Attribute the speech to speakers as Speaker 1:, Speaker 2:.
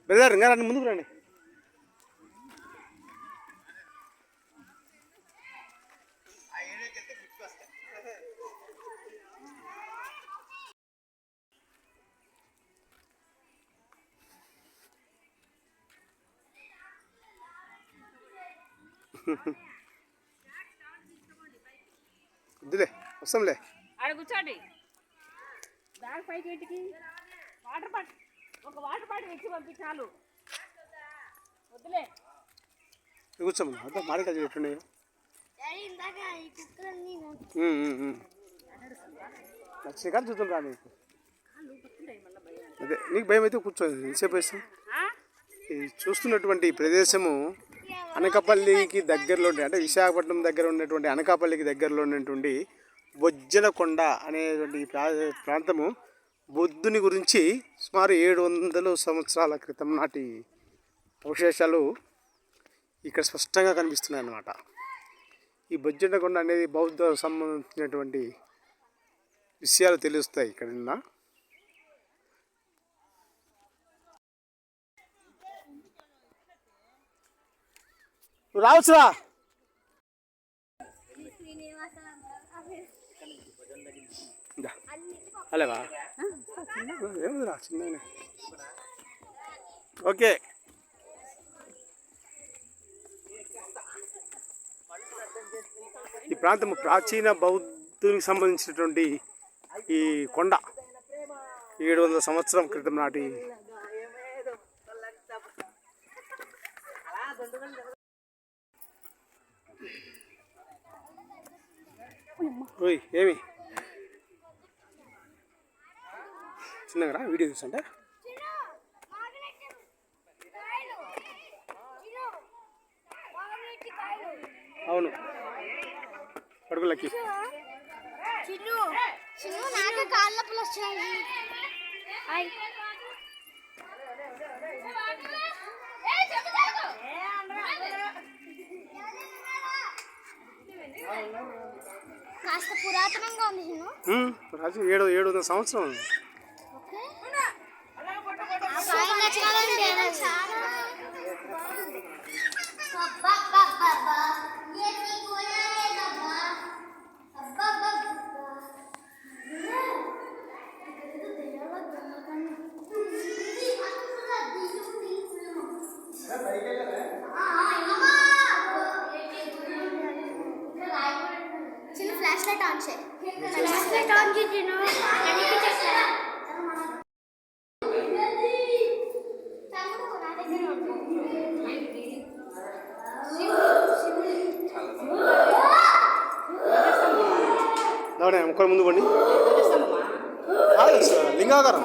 Speaker 1: Brother ఇంకా రండి, ముందుకు రండి. వద్దులే, వస్తాంలే.
Speaker 2: ఆడ కూర్చోండి. బ్యాగ్ పైకి ఇంటికి వాటర్ బాటిల్, ఒక వాటర్ బాటిల్ ఎక్కి పంపించాలు. వద్దులే,
Speaker 1: కూర్చోమ్మా. అదా మాడికాయ చెట్లున్నాయి. శ్రీకాంత్ చూద్దాం రా. నీకు అదే నీకు భయం అయితే కూర్చో. ఎంతసేపు వేస్తాం. చూస్తున్నటువంటి ప్రదేశము అనకాపల్లికి దగ్గరలో, అంటే విశాఖపట్నం దగ్గర ఉన్నటువంటి అనకాపల్లికి దగ్గరలో ఉన్నటువంటి బొజ్జలకొండ అనేటువంటి ప్రాంతము బుద్ధుని గురించి సుమారు 700 సంవత్సరాల క్రితం నాటి అవశేషాలు ఇక్కడ స్పష్టంగా కనిపిస్తున్నాయి అన్నమాట. ఈ బొజ్జలకొండ అనేది బౌద్ధ సంబంధించినటువంటి విషయాలు తెలుస్తాయి ఇక్కడ. రావచ్చురా. అలావా ఏముందిరా, చిన్న. ఓకే, ఈ ప్రాంతం ప్రాచీన బౌద్ధునికి సంబంధించినటువంటి ఈ కొండ 700 సంవత్సరం క్రితం నాటి. ఓయ్ ఏమి చిన్నగా వీడియో చూసంటే అవును పడుకులకి
Speaker 3: కాస్త పురాతనంగా ఉంది.
Speaker 1: 700 సంవత్సరం.
Speaker 3: ఫ్లాష్ లైట్ ఆన్ చేయి. ఫ్లాష్ లైట్ ఆన్ చేయి.
Speaker 1: ఒకరు ముందు పండి లింగాకారం.